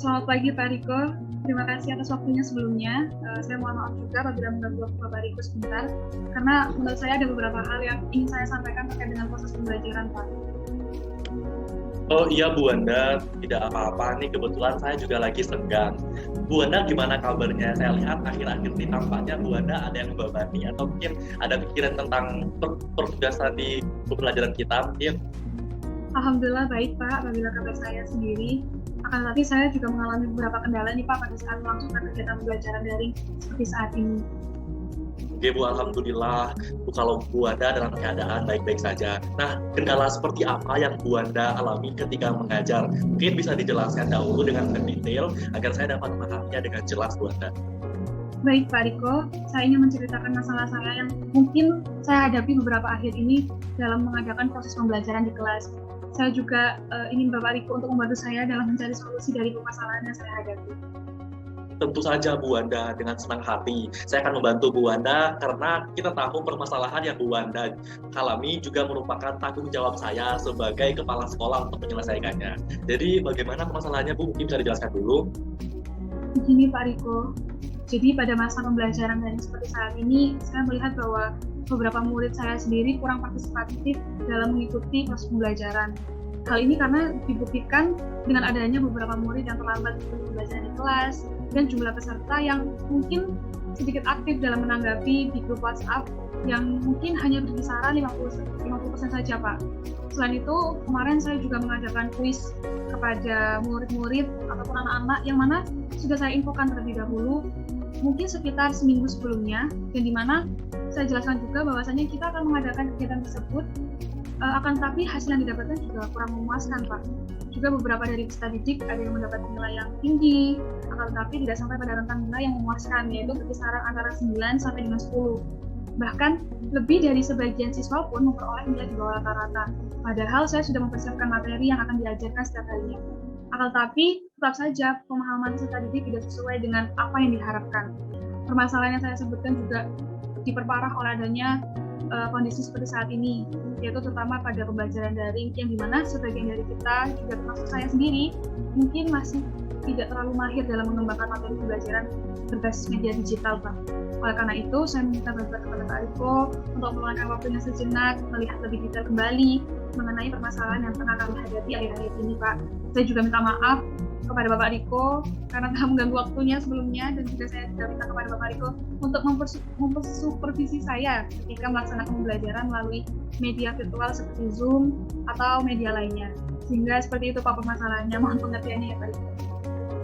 Selamat pagi Pak Riko, terima kasih atas waktunya sebelumnya. Saya mohon maaf juga apabila mengganggu waktu Bapak Riko sebentar, karena menurut saya ada beberapa hal yang ingin saya sampaikan terkait dengan proses pembelajaran Pak. Oh iya Bu Wanda, tidak apa-apa nih, kebetulan saya juga lagi senggang. Bu Wanda gimana kabarnya? Saya lihat akhir-akhir ini tampaknya Bu Wanda ada yang membebani atau mungkin ada pikiran tentang pertugasan di pembelajaran kita mungkin. Alhamdulillah baik Pak, apabila kabar saya sendiri. Akan tetapi saya juga mengalami beberapa kendala nih Pak pada saat melangsungkan kegiatan pembelajaran daring seperti saat ini. Oke Bu, Alhamdulillah Bu, kalau Bu Wanda dalam keadaan baik-baik saja. Nah, kendala seperti apa yang Bu Wanda alami ketika mengajar? Mungkin bisa dijelaskan dahulu dengan detail agar saya dapat memahaminya dengan jelas Bu Wanda. Baik Pak Riko, saya ingin menceritakan masalah saya yang mungkin saya hadapi beberapa akhir ini dalam mengadakan proses pembelajaran di kelas. Saya juga ingin Bapak Riko untuk membantu saya dalam mencari solusi dari permasalahan yang saya hadapi. Tentu saja Bu Wanda, dengan senang hati saya akan membantu Bu Wanda, karena kita tahu permasalahan yang Bu Wanda alami juga merupakan tanggung jawab saya sebagai kepala sekolah untuk menyelesaikannya. Jadi bagaimana permasalahannya Bu? Mungkin bisa dijelaskan dulu. Begini Pak Riko, jadi pada masa pembelajaran daring seperti saat ini, saya melihat bahwa beberapa murid saya sendiri kurang partisipatif dalam mengikuti proses pembelajaran. Hal ini karena dibuktikan dengan adanya beberapa murid yang terlambat pembelajaran di kelas dan jumlah peserta yang mungkin sedikit aktif dalam menanggapi di grup WhatsApp yang mungkin hanya berkisaran 50% saja Pak. Selain itu, kemarin saya juga mengadakan kuis kepada murid-murid ataupun anak-anak yang mana sudah saya infokan terlebih dahulu mungkin sekitar seminggu sebelumnya, dan di mana saya jelaskan juga bahwasanya kita akan mengadakan kegiatan tersebut, akan tetapi hasil yang didapatkan juga kurang memuaskan Pak. Juga beberapa dari peserta didik ada yang mendapat nilai yang tinggi, akan tetapi tidak sampai pada rentang nilai yang memuaskan, yaitu berkisaran antara 9 sampai dengan 10. Bahkan lebih dari sebagian siswa pun memperoleh nilai di bawah rata-rata. Padahal saya sudah mempersiapkan materi yang akan diajarkan setiap harinya. Akan tetapi tetap saja pemahaman peserta didik tidak sesuai dengan apa yang diharapkan. Permasalahan yang saya sebutkan juga diperparah oleh adanya kondisi seperti saat ini, yaitu terutama pada pembelajaran daring yang dimana sebagian dari kita, juga termasuk saya sendiri, mungkin masih tidak terlalu mahir dalam mengembangkan materi pembelajaran berbasis media digital Pak. Oleh karena itu, saya meminta bantuan kepada Pak Riko untuk meluangkan waktunya sejenak, melihat lebih detail kembali mengenai permasalahan yang tengah kami hadapi akhir-akhir ini Pak. Saya juga minta maaf kepada Bapak Riko karena telah mengganggu waktunya sebelumnya, dan juga saya juga minta kepada Bapak Riko untuk mempersupervisi saya ketika melaksanakan pembelajaran melalui media virtual seperti Zoom atau media lainnya. Sehingga seperti itu Pak permasalahannya, mohon pengertiannya ya Pak Riko.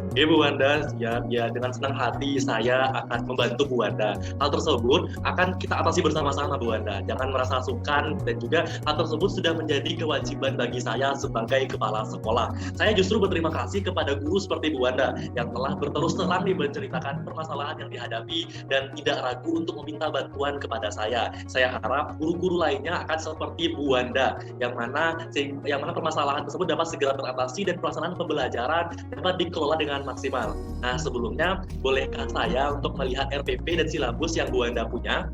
Oke Bu Wanda, siap ya, dengan senang hati saya akan membantu Bu Wanda. Hal tersebut akan kita atasi bersama-sama Bu Wanda. Jangan merasa sungkan, dan juga hal tersebut sudah menjadi kewajiban bagi saya sebagai kepala sekolah. Saya justru berterima kasih kepada guru seperti Bu Wanda yang telah berterus terang menceritakan permasalahan yang dihadapi dan tidak ragu untuk meminta bantuan kepada saya. Saya harap guru-guru lainnya akan seperti Bu Wanda, yang mana permasalahan tersebut dapat segera teratasi dan pelaksanaan pembelajaran dapat dikelola dengan maksimal. Nah, sebelumnya bolehkah saya untuk melihat RPP dan silabus yang Bu Wanda punya?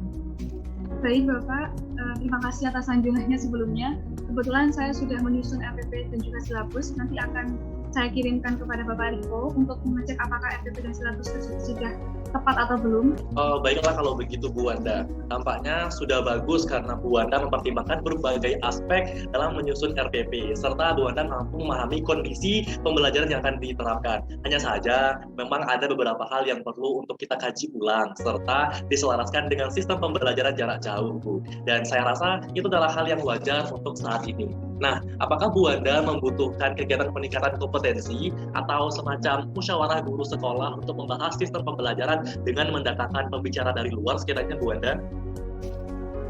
Baik Bapak, terima kasih atas sanjungannya sebelumnya. Kebetulan saya sudah menyusun RPP dan juga silabus, nanti akan saya kirimkan kepada Bapak Riko untuk mengecek apakah RPP dan silabus tersebut sudah tepat atau belum. Baiklah kalau begitu Bu Wanda. Tampaknya sudah bagus karena Bu Wanda mempertimbangkan berbagai aspek dalam menyusun RPP, serta Bu Wanda mampu memahami kondisi pembelajaran yang akan diterapkan. Hanya saja memang ada beberapa hal yang perlu untuk kita kaji ulang, serta diselaraskan dengan sistem pembelajaran jarak jauh Bu. Dan saya rasa itu adalah hal yang wajar untuk saat ini. Nah, apakah Bu Wanda membutuhkan kegiatan peningkatan kompetensi atau semacam musyawarah guru sekolah untuk membahas sistem pembelajaran dengan mendatangkan pembicara dari luar sekiranya Bu Wanda?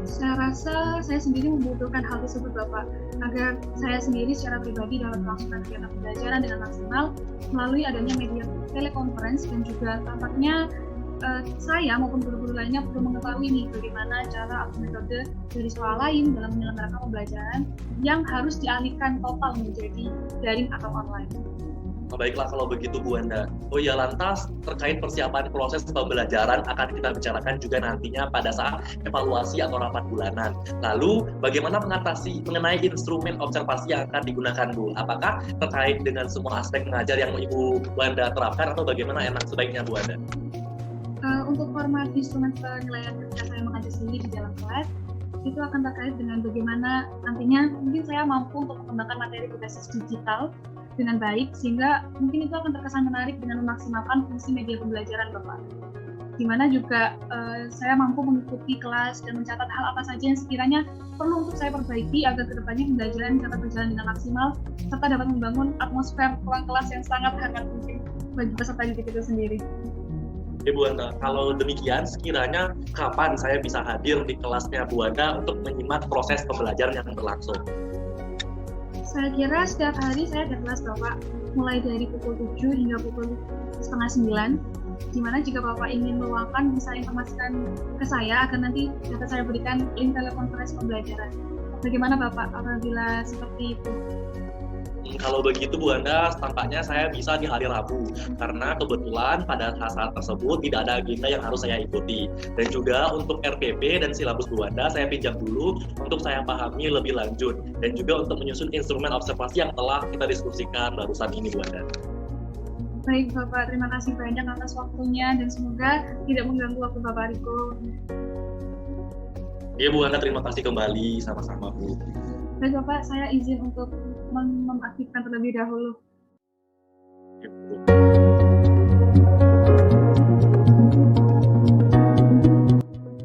Saya rasa saya sendiri membutuhkan hal tersebut Bapak, agar saya sendiri secara pribadi dapat melaksanakan kegiatan pembelajaran dengan maksimal melalui adanya media telekonferensi, dan juga tampaknya saya maupun guru-guru lainnya perlu mengetahui nih bagaimana cara atau metode dari sekolah lain dalam menyelenggarakan pembelajaran yang harus dialihkan total menjadi daring atau online. Baiklah kalau begitu Bu Wanda. Oh ya, lantas terkait persiapan proses pembelajaran akan kita bicarakan juga nantinya pada saat evaluasi atau rapat bulanan. Lalu bagaimana mengatasi mengenai instrumen observasi yang akan digunakan Bu? Apakah terkait dengan semua aspek mengajar yang Ibu Wanda terapkan atau bagaimana enak sebaiknya Bu Wanda? Untuk format instrumen penilaian ketika saya mengajar sendiri di dalam kelas, itu akan terkait dengan bagaimana nantinya mungkin saya mampu untuk mengembangkan materi berbasis digital dengan baik, sehingga mungkin itu akan terkesan menarik dengan memaksimalkan fungsi media pembelajaran Bapak. Di mana juga saya mampu mengikuti kelas dan mencatat hal apa saja yang sekiranya perlu untuk saya perbaiki agar kedepannya pembelajaran dapat berjalan dengan maksimal, serta dapat membangun atmosfer ruang kelas yang sangat hangat mungkin bagi peserta didik itu sendiri. Oke Bu Wanda, kalau demikian sekiranya kapan saya bisa hadir di kelasnya Bu Wanda untuk menyimak proses pembelajaran yang berlangsung? Saya kira setiap hari saya ada kelas Bapak, mulai dari pukul 7 hingga pukul setengah 9, di mana jika Bapak ingin meluangkan bisa informasikan ke saya agar nanti dapat saya berikan link telekonferensi pembelajaran. Bagaimana Bapak apabila seperti itu? Kalau begitu Bu Wanda, tampaknya saya bisa di hari Rabu karena kebetulan pada saat tersebut tidak ada agenda yang harus saya ikuti. Dan juga untuk RPP dan silabus Bu Wanda saya pinjam dulu untuk saya pahami lebih lanjut dan juga untuk menyusun instrumen observasi yang telah kita diskusikan barusan ini Bu Wanda. Baik Bapak, terima kasih banyak atas waktunya dan semoga tidak mengganggu waktu Bapak Riko. Iya Bu Wanda, terima kasih kembali, sama-sama Bu. Baik Bapak, saya izin untuk mengaktifkan terlebih dahulu.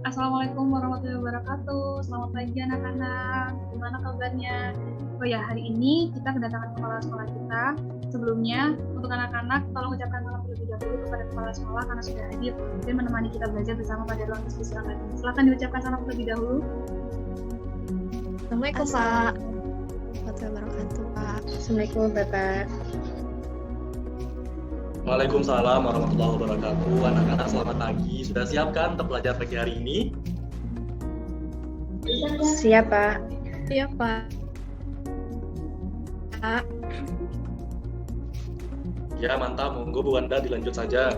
Assalamualaikum warahmatullahi wabarakatuh. Selamat pagi anak-anak. Gimana kabarnya? Oh ya, hari ini kita kedatangan kepala sekolah kita. Sebelumnya, untuk anak-anak, tolong ucapkan selamat terlebih dahulu kepada kepala sekolah karena sudah hadir dan menemani kita belajar bersama pada ruang diskusi online. Silakan diucapkan selamat terlebih dahulu. Assalamualaikum Pak. Warahmatullahi wabarakatuh Pak. Assalamualaikum Bapak. Waalaikumsalam warahmatullahi wabarakatuh. Anak-anak selamat pagi. Sudah siapkan untuk belajar pagi hari ini? Siap Pak. Siap Pak. Pak. Ya mantap, monggo Bu Wanda dilanjut saja.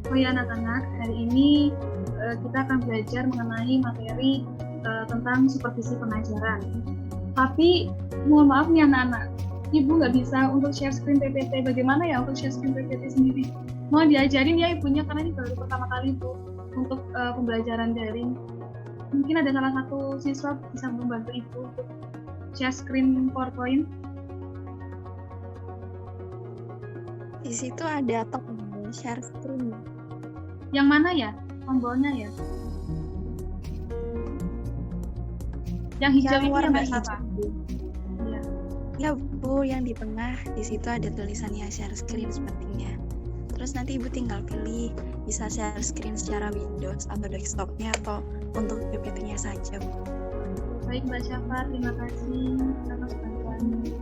Oh ya anak-anak, hari ini kita akan belajar mengenai materi tentang supervisi pengajaran. Tapi mohon maaf nih anak-anak, Ibu nggak bisa untuk share screen PPT. Bagaimana ya untuk share screen PPT sendiri? Mohon diajarin ya ibunya karena ini baru pertama kali Bu untuk pembelajaran daring. Mungkin ada salah satu siswa bisa membantu Ibu untuk share screen PowerPoint. Di situ ada tombol share screen. Yang mana ya? Tombolnya ya? Yang hijau Yang itu warna yang hijau. apa? Iya. Ya Bu, yang di tengah di situ ada tulisannya share screen sepertinya. Terus nanti Ibu tinggal pilih bisa share screen secara Windows atau desktopnya atau untuk PPT-nya saja Bu. Baik Mbak Syafa, terima kasih atas bantuannya.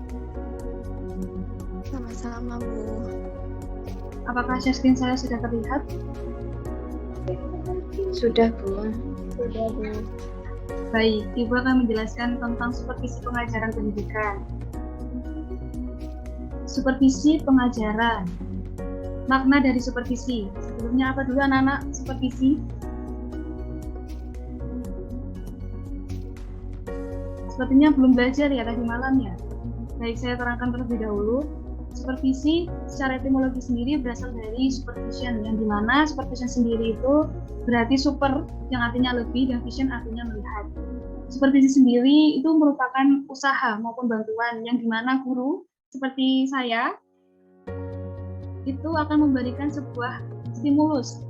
Sama-sama Bu. Apakah share screen saya sudah terlihat? Sudah Bu. Sudah Bu. Baik, Ibu akan menjelaskan tentang supervisi pengajaran pendidikan. Supervisi pengajaran. Makna dari supervisi. Sebelumnya apa dulu anak-anak supervisi? Sepertinya belum belajar ya tadi malam ya. Baik, saya terangkan terlebih dahulu. Supervisi secara etimologi sendiri berasal dari supervision, yang dimana supervision sendiri itu berarti super yang artinya lebih dan vision artinya melihat. Supervisi sendiri itu merupakan usaha maupun bantuan yang dimana guru seperti saya itu akan memberikan sebuah stimulus,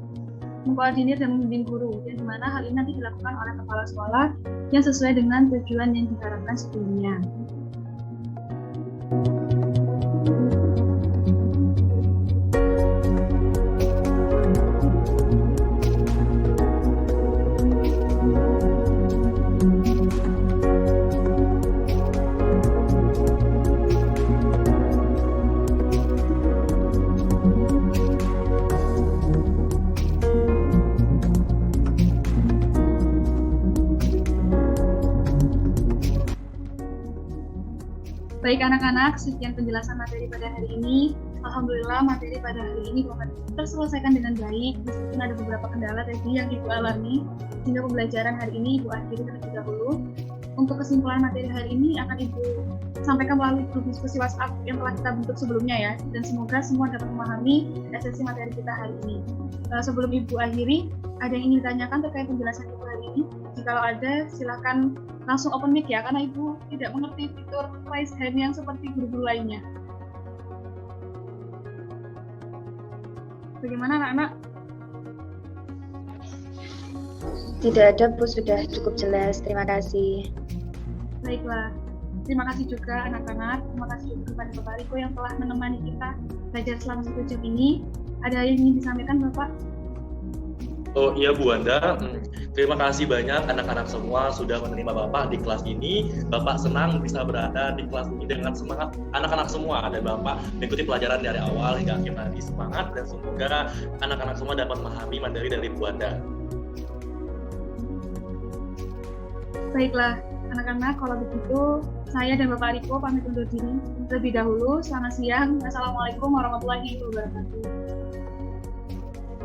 mengkoordinir dan membimbing guru, yang dimana hal ini nanti dilakukan oleh kepala sekolah yang sesuai dengan tujuan yang diharapkan sebelumnya. Baik anak-anak, sekian penjelasan materi pada hari ini. Alhamdulillah materi pada hari ini terselesaikan dengan baik, meskipun ada beberapa kendala tadi yang Ibu alami, sehingga pembelajaran hari ini Ibu akhiri terlebih dahulu. Untuk kesimpulan materi hari ini akan Ibu sampaikan melalui grup diskusi WhatsApp yang telah kita bentuk sebelumnya ya, dan semoga semua dapat memahami esensi materi kita hari ini. Sebelum Ibu akhiri, ada yang ingin ditanyakan terkait penjelasan Ibu hari ini? Jika ada, silakan langsung open mic ya, karena Ibu tidak mengerti fitur raise hand yang seperti guru-guru lainnya. Bagaimana anak-anak? Tidak ada, Bu, sudah cukup jelas. Terima kasih. Baiklah. Terima kasih juga anak-anak. Terima kasih juga kepada Bapak Riko yang telah menemani kita belajar selama 1 jam ini. Ada yang ingin disampaikan, Bapak? Oh iya Bu Wanda, terima kasih banyak anak-anak semua sudah menerima Bapak di kelas ini. Bapak senang bisa berada di kelas ini dengan semangat anak-anak semua, dan Bapak mengikuti pelajaran dari awal hingga akhir tadi. Semangat, dan semoga anak-anak semua dapat memahami materi dari Bu Wanda. Baiklah, anak-anak, kalau begitu saya dan Bapak Riko pamit undur diri terlebih dahulu. Selamat siang. Assalamualaikum warahmatullahi wabarakatuh.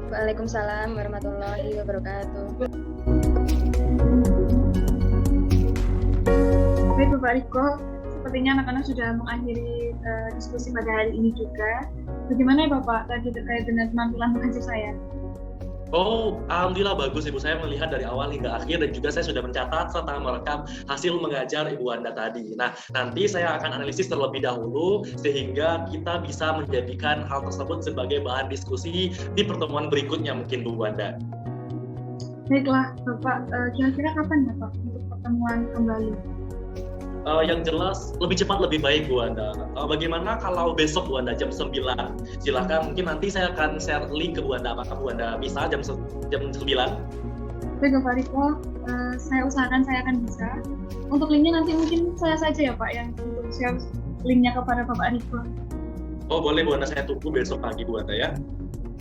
Waalaikumsalam warahmatullahi wabarakatuh. Baik Bapak Riko, sepertinya anak-anak sudah mengakhiri diskusi pada hari ini juga. Bagaimana ya Bapak tadi terkait dengan penampilan mengajar saya? Oh, alhamdulillah bagus Ibu. Saya melihat dari awal hingga akhir, dan juga saya sudah mencatat serta merekam hasil mengajar Ibu Wanda tadi. Nah, nanti saya akan analisis terlebih dahulu sehingga kita bisa menjadikan hal tersebut sebagai bahan diskusi di pertemuan berikutnya mungkin Bu Wanda. Baiklah Bapak, kira-kira kapan ya Pak untuk pertemuan kembali? Yang jelas lebih cepat lebih baik Bu Wanda. Bagaimana kalau besok Bu Wanda jam 9? Silahkan, mungkin nanti saya akan share link ke Bu Wanda. Apakah Bu Wanda bisa jam 9? Baik Bapak Riko, saya usahakan saya akan bisa. Untuk linknya nanti mungkin saya saja ya Pak yang untuk share linknya kepada Bapak Riko. Oh boleh Bu Wanda, saya tunggu besok pagi Bu Wanda ya.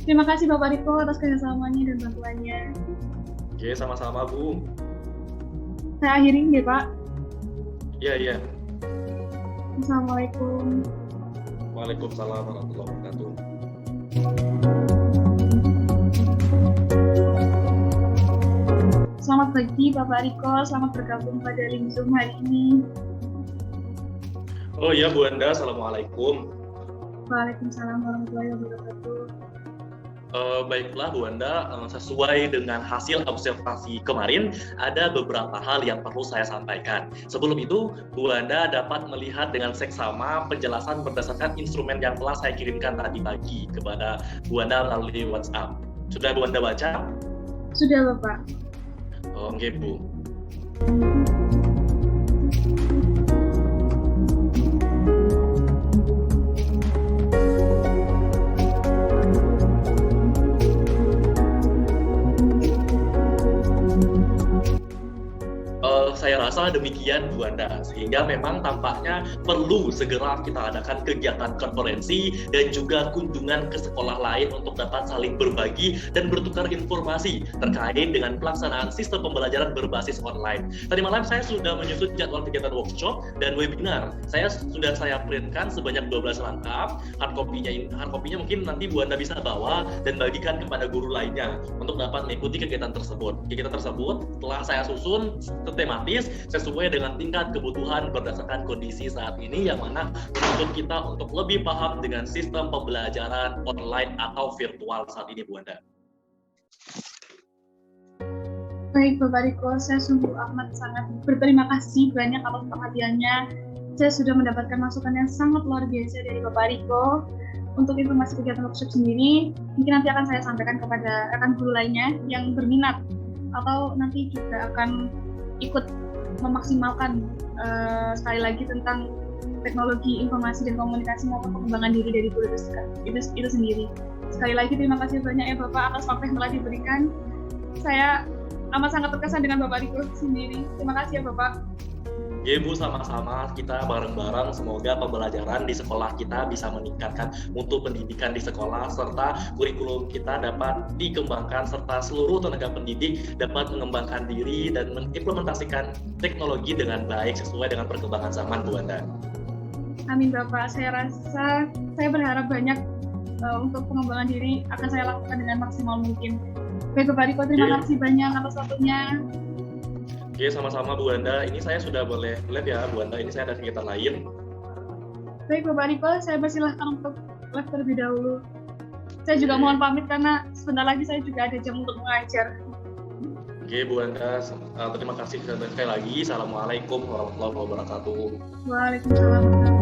Terima kasih Bapak Riko atas kerjasamanya dan bantuannya. Oke, sama-sama Bu. Saya akhiri ya Pak. Iya. Assalamualaikum. Waalaikumsalam warahmatullahi wabarakatuh. Selamat pagi Bapak Riko, selamat bergabung pada link Zoom hari ini. Oh iya Bu Wanda, Assalamualaikum. Waalaikumsalam warahmatullahi wabarakatuh. Baiklah Bu Wanda, sesuai dengan hasil observasi kemarin, ada beberapa hal yang perlu saya sampaikan. Sebelum itu, Bu Wanda dapat melihat dengan seksama penjelasan berdasarkan instrumen yang telah saya kirimkan tadi pagi kepada Bu Wanda melalui WhatsApp. Sudah Bu Wanda baca? Sudah Bapak. Oke Bu. Saya rasa demikian Bu Wanda, sehingga memang tampaknya perlu segera kita adakan kegiatan konferensi dan juga kunjungan ke sekolah lain untuk dapat saling berbagi dan bertukar informasi terkait dengan pelaksanaan sistem pembelajaran berbasis online. Tadi malam saya sudah menyusun jadwal kegiatan workshop dan webinar. Saya printkan sebanyak 12 lengkap. Hard copy-nya mungkin nanti Bu Wanda bisa bawa dan bagikan kepada guru lainnya untuk dapat mengikuti kegiatan tersebut. Kegiatan tersebut telah saya susun sistematis sesuai dengan tingkat kebutuhan berdasarkan kondisi saat ini, yang mana menuntut kita untuk lebih paham dengan sistem pembelajaran online atau virtual saat ini Bu Wanda. Baik Bapak Riko, saya sungguh amat sangat berterima kasih banyak atas perhatiannya. Saya sudah mendapatkan masukan yang sangat luar biasa dari Bapak Riko. Untuk informasi kegiatan workshop sendiri, mungkin nanti akan saya sampaikan kepada rekan guru lainnya yang berminat atau nanti juga akan ikut memaksimalkan sekali lagi tentang teknologi informasi dan komunikasi maupun pengembangan diri dari guru itu sendiri. Sekali lagi terima kasih banyak ya Bapak atas waktu yang telah diberikan. Saya amat sangat terkesan dengan Bapak Riko sendiri. Terima kasih ya Bapak. Ya Bu, sama-sama kita bareng-bareng, semoga pembelajaran di sekolah kita bisa meningkatkan mutu pendidikan di sekolah, serta kurikulum kita dapat dikembangkan, serta seluruh tenaga pendidik dapat mengembangkan diri dan mengimplementasikan teknologi dengan baik sesuai dengan perkembangan zaman Bu Wanda. Amin Bapak. Saya rasa saya berharap banyak untuk pengembangan diri akan saya lakukan dengan maksimal mungkin. Baik Bapak Riko, terima kasih banyak atas waktunya. Oke, sama-sama Bu Wanda. Ini saya sudah boleh live ya Bu Wanda, ini saya ada kegiatan lain. Baik Bapak Riko, saya persilahkan untuk live terlebih dahulu. Saya juga mohon pamit karena sebentar lagi saya juga ada jam untuk mengajar. Oke Bu Wanda, terima kasih sekali lagi. Assalamualaikum warahmatullahi wabarakatuh. Waalaikumsalam.